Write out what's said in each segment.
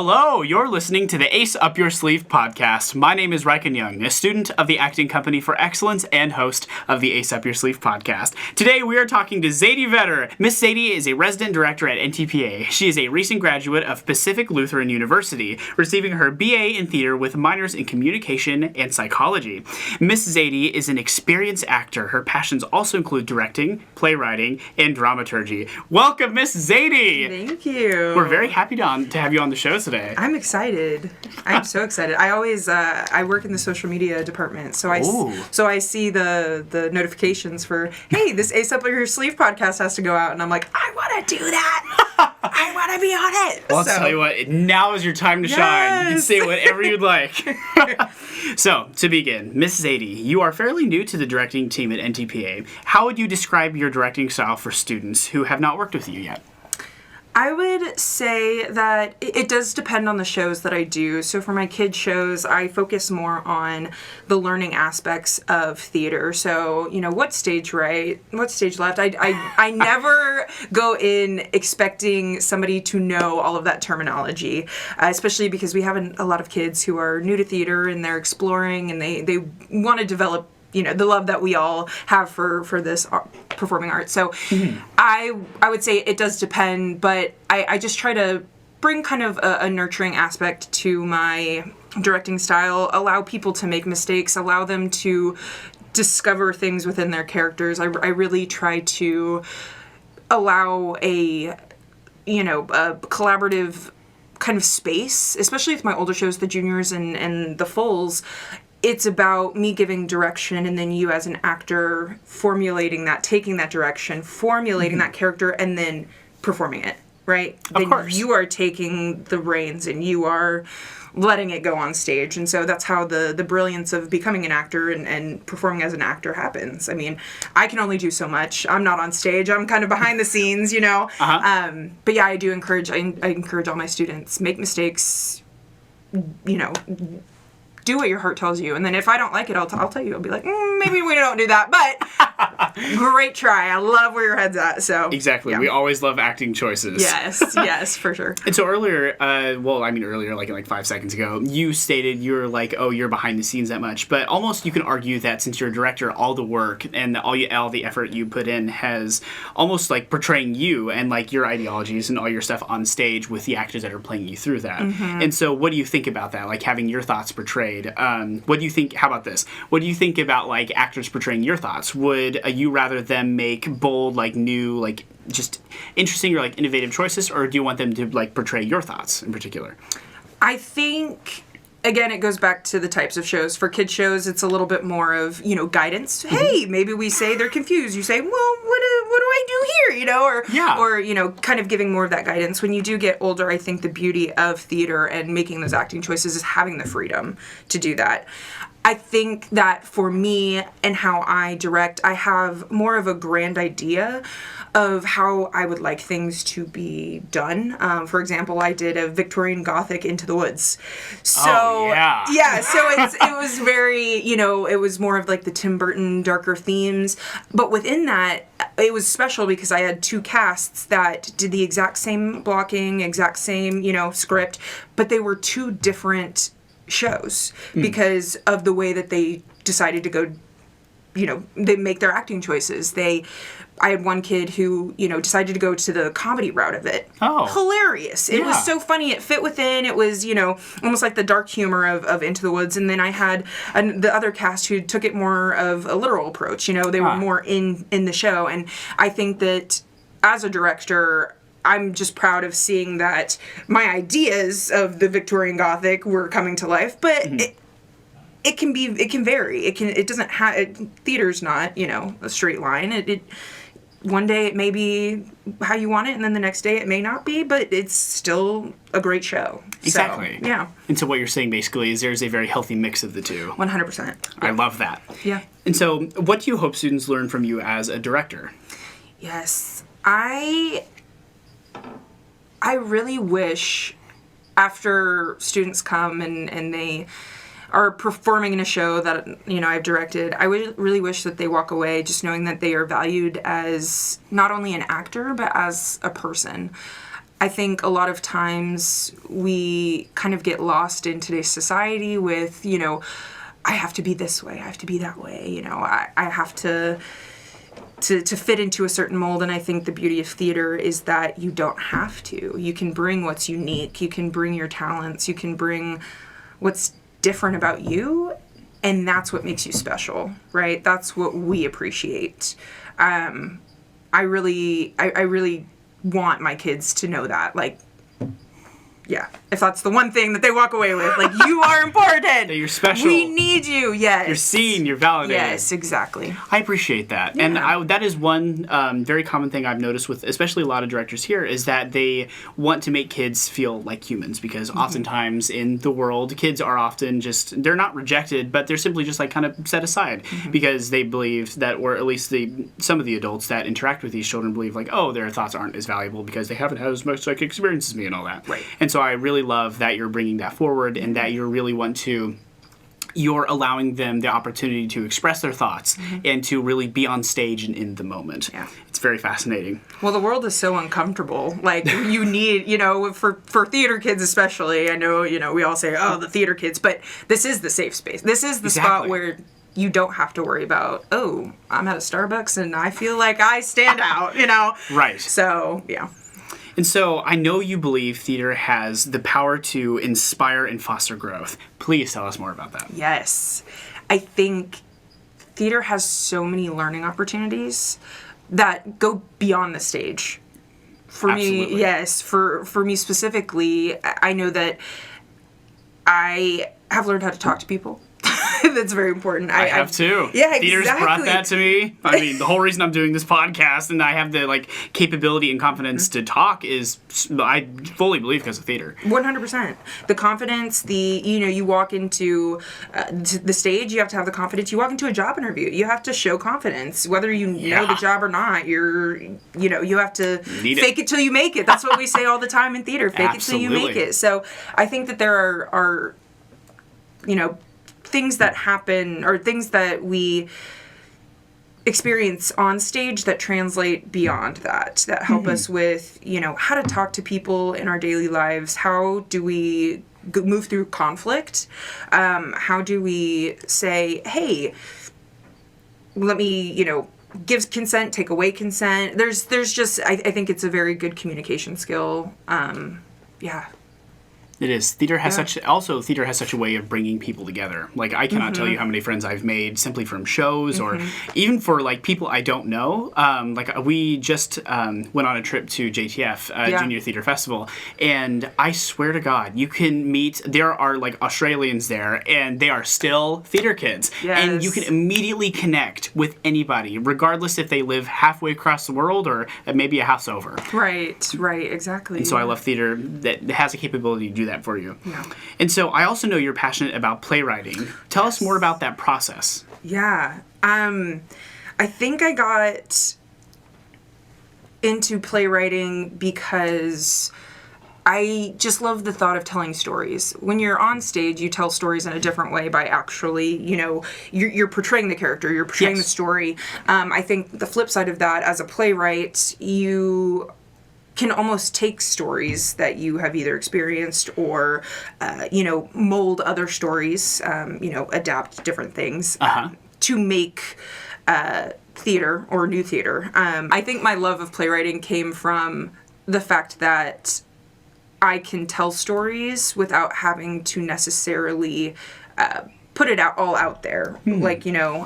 Hello, you're listening to the Ace Up Your Sleeve podcast. My name is Reichen Young, a student of the Acting Company for Excellence and host of the Ace Up Your Sleeve podcast. Today we are talking to Zayde Vetter. Miss Zayde is a resident director at NTPA. She is a recent graduate of Pacific Lutheran University, receiving her BA in theater with minors in communication and psychology. Miss Zayde is an experienced actor. Her passions also include directing, playwriting, and dramaturgy. Welcome, Miss Zayde! Thank you. We're very happy to have you on the show today. I'm excited. I'm so excited. I always I work in the social media department, so I see the notifications for, hey, this Ace Up Your Sleeve podcast has to go out, and I'm like, I want to do that. I want to be on it. Well, I'll tell you what, now is your time to shine. You can say whatever you'd like. So, to begin, Miss Zayde, you are fairly new to the directing team at NTPA. How would you describe your directing style for students who have not worked with you yet? I would say that it does depend on the shows that I do. So for my kids shows, I focus more on the learning aspects of theater. So, you know, what stage right, what stage left. I never go in expecting somebody to know all of that terminology, especially because we have a lot of kids who are new to theater and they're exploring and they want to develop, you know, the love that we all have for this performing arts. So I would say it does depend, but I just try to bring kind of a nurturing aspect to my directing style, allow people to make mistakes, allow them to discover things within their characters. I really try to allow a collaborative kind of space, especially with my older shows, the juniors and the fulls. It's about me giving direction and then you as an actor formulating that, taking that direction, formulating that character, and then performing it, right? Of course. You are taking the reins and you are letting it go on stage. And so that's how the brilliance of becoming an actor and performing as an actor happens. I mean, I can only do so much. I'm not on stage. I'm kind of behind the scenes, you know? But yeah, I do encourage all my students, make mistakes, you know, do what your heart tells you, and then if I don't like it, I'll tell you. I'll be like, maybe we don't do that, but great try. I love where your head's at. So exactly, yeah. We always love acting choices. Yes, for sure. And so earlier, like 5 seconds ago, you stated you're like, oh, you're behind the scenes that much, but almost you can argue that since you're a director, all the work and all the effort you put in has almost like portraying you and like your ideologies and all your stuff on stage with the actors that are playing you through that. And so, what do you think about that? Like having your thoughts portrayed. What do you think? How about this? What do you think about like actors portraying your thoughts? Would you rather them make bold, like new, like just interesting or like innovative choices, or do you want them to like portray your thoughts in particular? I think, again, it goes back to the types of shows. For kids shows, it's a little bit more of, you know, guidance. Hey, maybe we say they're confused. You say, well, what do I do here? You know, or you know, kind of giving more of that guidance. When you do get older, I think the beauty of theater and making those acting choices is having the freedom to do that. I think that for me and how I direct, I have more of a grand idea of how I would like things to be done. For example, I did a Victorian Gothic Into the Woods. So, so it was very, you know, it was more of like the Tim Burton darker themes. But within that, it was special because I had two casts that did the exact same blocking, exact same, you know, script, but they were two different shows because of the way that they decided to go, you know, they make their acting choices. I had one kid who, you know, decided to go to the comedy route of it. Oh. Hilarious. It was so funny. It fit within. It was, you know, almost like the dark humor of Into the Woods. And then I had the other cast who took it more of a literal approach. You know, they were more in the show. And I think that as a director, I'm just proud of seeing that my ideas of the Victorian Gothic were coming to life, but it can vary. It doesn't have, theater's not, you know, a straight line. It one day it may be how you want it, and then the next day it may not be, but it's still a great show. Exactly. So, yeah. And so what you're saying basically is there's a very healthy mix of the two. 100%. I love that. Yeah. And so what do you hope students learn from you as a director? Yes. I really wish after students come and they are performing in a show that, you know, I've directed, I really wish that they walk away just knowing that they are valued as not only an actor, but as a person. I think a lot of times we kind of get lost in today's society with, I have to be this way, I have to be that way, I have to fit into a certain mold. And I think the beauty of theater is that you don't have to. You can bring what's unique, you can bring your talents, you can bring what's different about you, and that's what makes you special, right? That's what we appreciate. I really want my kids to know that, like, yeah, if that's the one thing that they walk away with, like, you are important. That you're special. We need you, yes. You're seen, you're validated. Yes, exactly. I appreciate that. Yeah. And that is one very common thing I've noticed with, especially a lot of directors here, is that they want to make kids feel like humans, because oftentimes in the world, kids are often just, they're not rejected, but they're simply just like kind of set aside because they believe that, or at least some of the adults that interact with these children believe like, oh, their thoughts aren't as valuable because they haven't had as much psychic experience as me and all that. Right. And so I really love that you're bringing that forward and that you're allowing them the opportunity to express their thoughts and to really be on stage and in the moment. Yeah. It's very fascinating. Well, the world is so uncomfortable. Like, you need, for theater kids especially, I know, we all say, oh, the theater kids, but this is the safe space. This is the spot where you don't have to worry about, oh, I'm at a Starbucks and I feel like I stand out, Right. So, yeah. And so I know you believe theater has the power to inspire and foster growth. Please tell us more about that. Yes. I think theater has so many learning opportunities that go beyond the stage. For Absolutely. me, yes. For me specifically, I know that I have learned how to talk to people. That's very important. I have too. Yeah, Theater's brought that to me. I mean, the whole reason I'm doing this podcast and I have the capability and confidence to talk is, I fully believe, because of theater. 100%. The confidence, you walk into the stage, you have to have the confidence. You walk into a job interview, you have to show confidence. Whether you know the job or not, you have to fake it till you make it. That's what we say all the time in theater. Fake it till you make it. So I think that there are things that happen, or things that we experience on stage that translate beyond that help us with, how to talk to people in our daily lives. How do we move through conflict? How do we say, hey, let me, give consent, take away consent? There's just, I think it's a very good communication skill. Yeah. It is. Theater has such a way of bringing people together. Like, I cannot tell you how many friends I've made simply from shows, or even for people I don't know. We just went on a trip to JTF, Junior Theater Festival, and I swear to God, you can meet, there are Australians there, and they are still theater kids. Yes. And you can immediately connect with anybody, regardless if they live halfway across the world or maybe a house over. Right, exactly. And so I love theater that has a capability to do that for you. Yeah. And so I also know you're passionate about playwriting. Tell us more about that process. Yeah. I think I got into playwriting because I just love the thought of telling stories. When you're on stage, you tell stories in a different way by actually, you're portraying the character, you're portraying the story. I think the flip side of that, as a playwright, you can almost take stories that you have either experienced or, mold other stories, adapt different things to make theater or new theater. I think my love of playwriting came from the fact that I can tell stories without having to necessarily put it all out there. It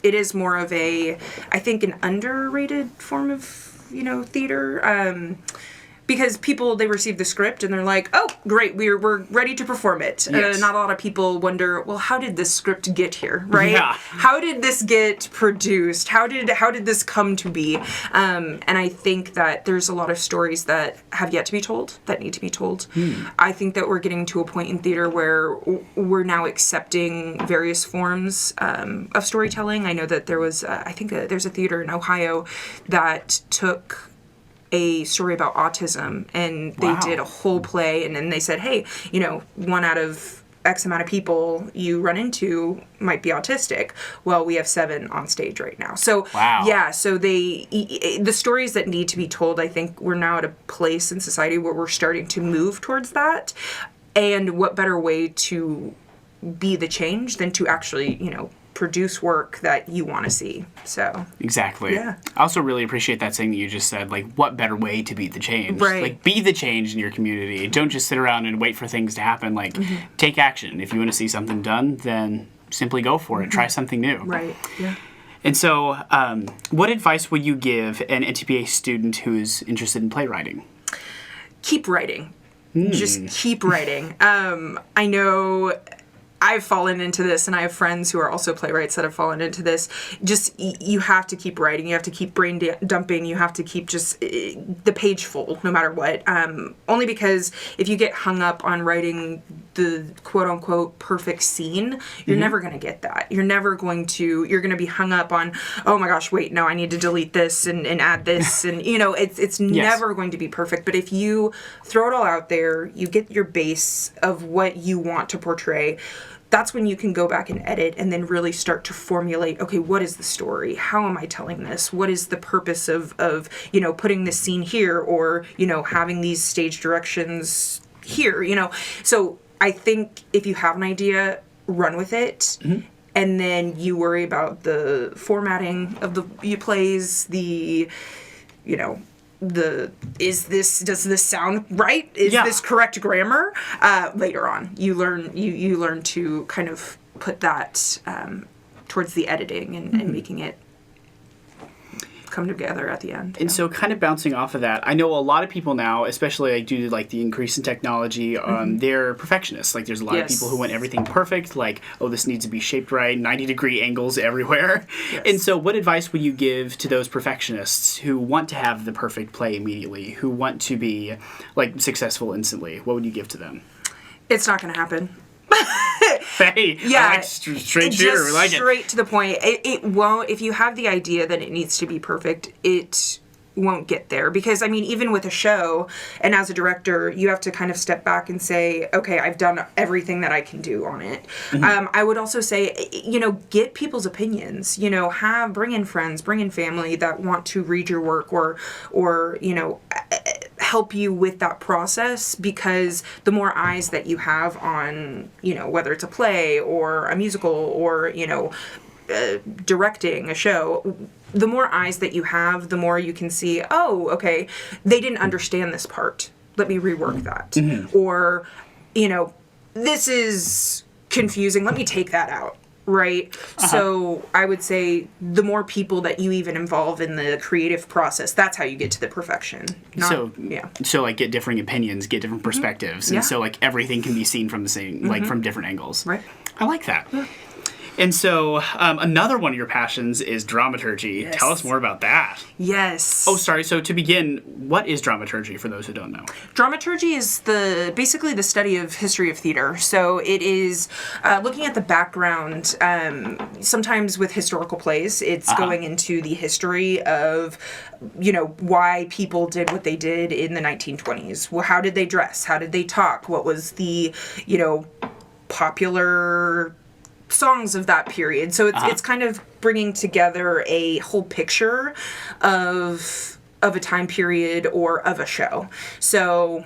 is more of I think an underrated form of theater, because people, they receive the script and they're like, oh, great, we're ready to perform it. Yes. Not a lot of people wonder, well, how did this script get here, right? Yeah. How did this get produced? How did this come to be? And I think that there's a lot of stories that have yet to be told, that need to be told. I think that we're getting to a point in theater where we're now accepting various forms of storytelling. I know that there was, there's a theater in Ohio that took a story about autism, and they did a whole play, and then they said, hey, 1 out of X amount of people you run into might be autistic. Well, we have 7 on stage right now. So, yeah, so the stories that need to be told, I think we're now at a place in society where we're starting to move towards that. And what better way to be the change than to actually, produce work that you want to see. So exactly. Yeah. I also really appreciate that thing that you just said, like, what better way to be the change? Right. Like, be the change in your community. Don't just sit around and wait for things to happen. Like, take action. If you want to see something done, then simply go for it. Try something new. Right. Yeah. And so, what advice would you give an NTPA student who is interested in playwriting? Keep writing. Just keep writing. I know I've fallen into this, and I have friends who are also playwrights that have fallen into this. Just, you have to keep writing. You have to keep brain dumping. You have to keep just the page full, no matter what. Only because if you get hung up on writing the quote-unquote perfect scene, you're never going to get that. You're going to be hung up on, oh my gosh, wait, no, I need to delete this and add this. And, it's never going to be perfect. But if you throw it all out there, you get your base of what you want to portray, that's when you can go back and edit and then really start to formulate, okay, what is the story? How am I telling this? What is the purpose of putting this scene here, or, having these stage directions here, So I think if you have an idea, run with it. And then you worry about the formatting of the plays, does this sound right? Is this correct grammar? Later on, you learn to kind of put that towards the editing and making it come together at the end. And so kind of bouncing off of that, I know a lot of people now, especially due to the increase in technology, they're perfectionists. Like, there's a lot of people who want everything perfect, like, oh, this needs to be shaped right, 90-degree angles everywhere. Yes. And so what advice would you give to those perfectionists who want to have the perfect play immediately, who want to be successful instantly? What would you give to them? It's not going to happen. Hey, yeah, I like straight shooter. We like it. Straight to the point. It won't. If you have the idea that it needs to be perfect, it won't get there. Because, even with a show, and as a director, you have to kind of step back and say, okay, I've done everything that I can do on it. I would also say, get people's opinions. Bring in friends, bring in family that want to read your work or help you with that process, because the more eyes that you have on, whether it's a play or a musical or, directing a show, the more eyes that you have, the more you can see, oh, okay, they didn't understand this part. Let me rework that. Or, this is confusing. Let me take that out. Right? So I would say the more people that you even involve in the creative process, that's how you get to the perfection. So get differing opinions, get different perspectives. And so everything can be seen from the same, from different angles. Right. I like that. Yeah. And so another one of your passions is dramaturgy. Yes. Tell us more about that. Yes. Oh, sorry. So to begin, what is dramaturgy for those who don't know? Dramaturgy is basically the study of history of theater. So it is looking at the background. Sometimes with historical plays, it's going into the history of, why people did what they did in the 1920s. Well, how did they dress? How did they talk? What was the, popular songs of that period. So it's kind of bringing together a whole picture of a time period or of a show. So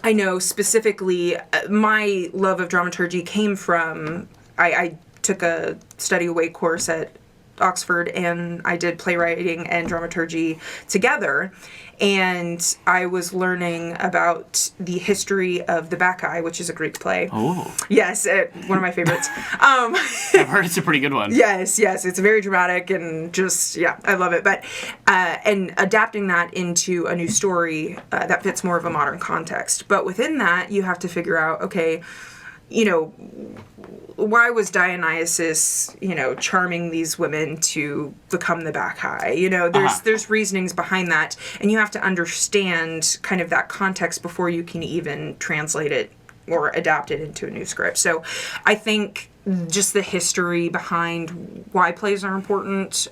I know specifically my love of dramaturgy came from, I took a study away course at Oxford, and I did playwriting and dramaturgy together, and I was learning about the history of the Bacchae, which is a Greek play. Oh. Yes, one of my favorites. I've heard it's a pretty good one. Yes, it's very dramatic and just, I love it. But, and adapting that into a new story that fits more of a modern context. But within that, you have to figure out, okay, why was Dionysus, charming these women to become the Bacchae? There's reasonings behind that, and you have to understand kind of that context before you can even translate it or adapt it into a new script. So I think just the history behind why plays are important,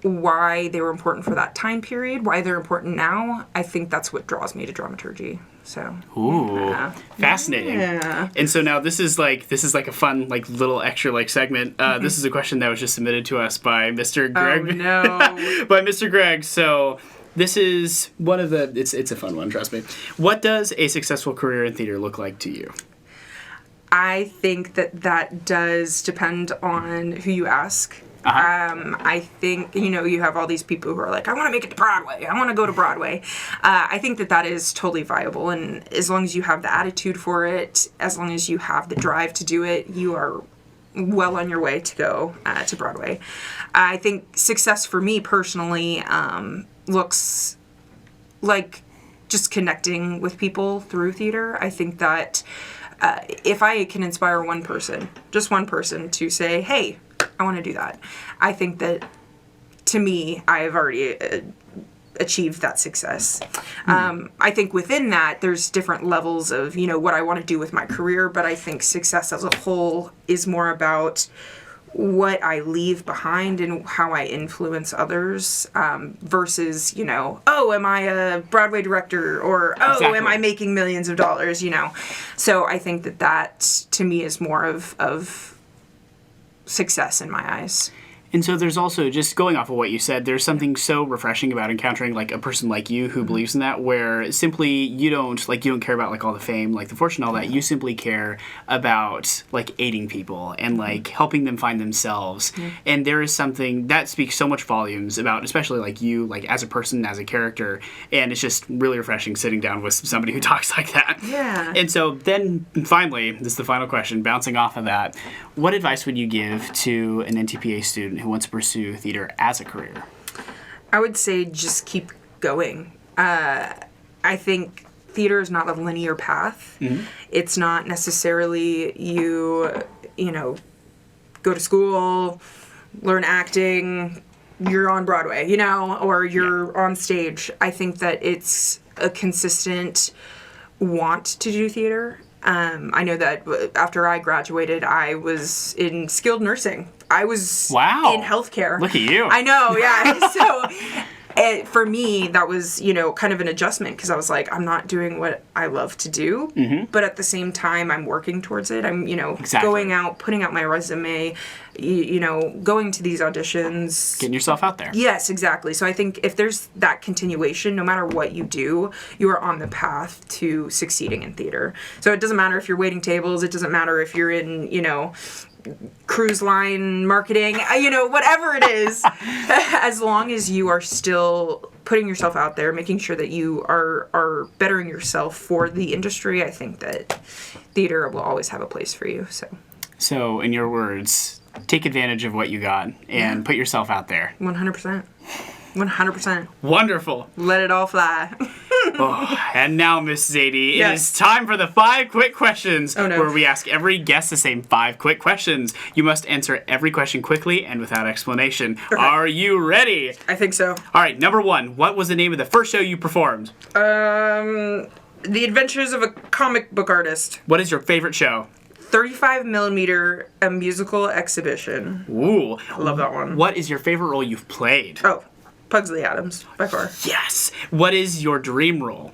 why they were important for that time period, why they're important now, I think that's what draws me to dramaturgy. So. Ooh, fascinating. Yeah. And so now this is like a fun like little extra like segment. This is a question that was just submitted to us by Mr. Greg. Oh no. By Mr. Greg. So this is one of the. It's a fun one. Trust me. What does a successful career in theater look like to you? I think that does depend on who you ask. I think, you have all these people who are like, I want to make it to Broadway. I want to go to Broadway. I think that is totally viable. And as long as you have the attitude for it, as long as you have the drive to do it, you are well on your way to go to Broadway. I think success for me personally looks like just connecting with people through theater. I think that if I can inspire one person, just one person to say, hey, I want to do that, I think that, to me, I've already achieved that success. I think within that, there's different levels of, what I want to do with my career, but I think success as a whole is more about what I leave behind and how I influence others versus, oh, am I a Broadway director? Or, oh, exactly. Am I making millions of dollars? So I think that to me is more of success in my eyes. And so there's also, just going off of what you said, there's something so refreshing about encountering like a person like you who believes in that, where simply you don't care about like all the fame, like the fortune, all that. You simply care about like aiding people and like helping them find themselves. And there is something that speaks so much volumes about, especially like you, like as a person, as a character. And it's just really refreshing sitting down with somebody who talks like that. Yeah. And so then finally, this is the final question, bouncing off of that. What advice would you give to an NTPA student who wants to pursue theater as a career? I would say just keep going. I think theater is not a linear path. Mm-hmm. It's not necessarily you go to school, learn acting, you're on Broadway, or you're on stage. I think that it's a consistent want to do theater. I know that after I graduated, I was in skilled nursing. I was in healthcare. Look at you. I know, yeah. So for me, that was, kind of an adjustment because I was like, I'm not doing what I love to do, but at the same time, I'm working towards it. I'm, going out, putting out my resume, going to these auditions. Getting yourself out there. Yes, exactly. So I think if there's that continuation, no matter what you do, you are on the path to succeeding in theater. So it doesn't matter if you're waiting tables. It doesn't matter if you're in, cruise line marketing, whatever it is, as long as you are still putting yourself out there, making sure that you are bettering yourself for the industry, I think that theater will always have a place for you. So in your words, take advantage of what you got and put yourself out there. 100%. 100%. Wonderful. Let it all fly. And now, Miss Zayde, it is time for the 5 quick questions, where we ask every guest the same 5 quick questions. You must answer every question quickly and without explanation. Okay. Are you ready? I think so. All right, number 1. What was the name of the first show you performed? The Adventures of a Comic Book Artist. What is your favorite show? 35mm, a musical exhibition. Ooh. I love that one. What is your favorite role you've played? Oh, Pugsley Addams, by far. Yes. What is your dream role?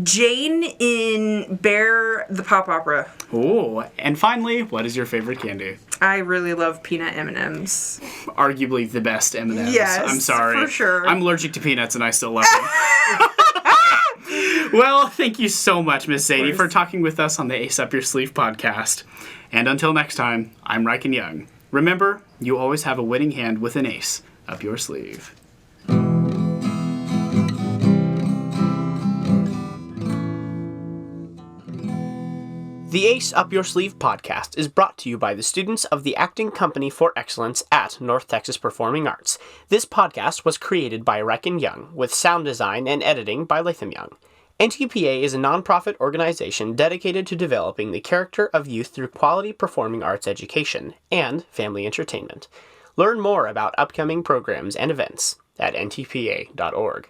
Jane in Bear the Pop Opera. Ooh. And finally, what is your favorite candy? I really love peanut M&Ms. Arguably the best M&Ms. Yes, I'm sorry. For sure. I'm allergic to peanuts and I still love them. Well, thank you so much, Miss Zayde, for talking with us on the Ace Up Your Sleeve podcast. And until next time, I'm Reichen Young. Remember, you always have a winning hand with an ace up your sleeve. The Ace Up Your Sleeve podcast is brought to you by the students of the Acting Company for Excellence at North Texas Performing Arts. This podcast was created by Reichen Young, with sound design and editing by Latham Young. NTPA is a nonprofit organization dedicated to developing the character of youth through quality performing arts education and family entertainment. Learn more about upcoming programs and events at ntpa.org.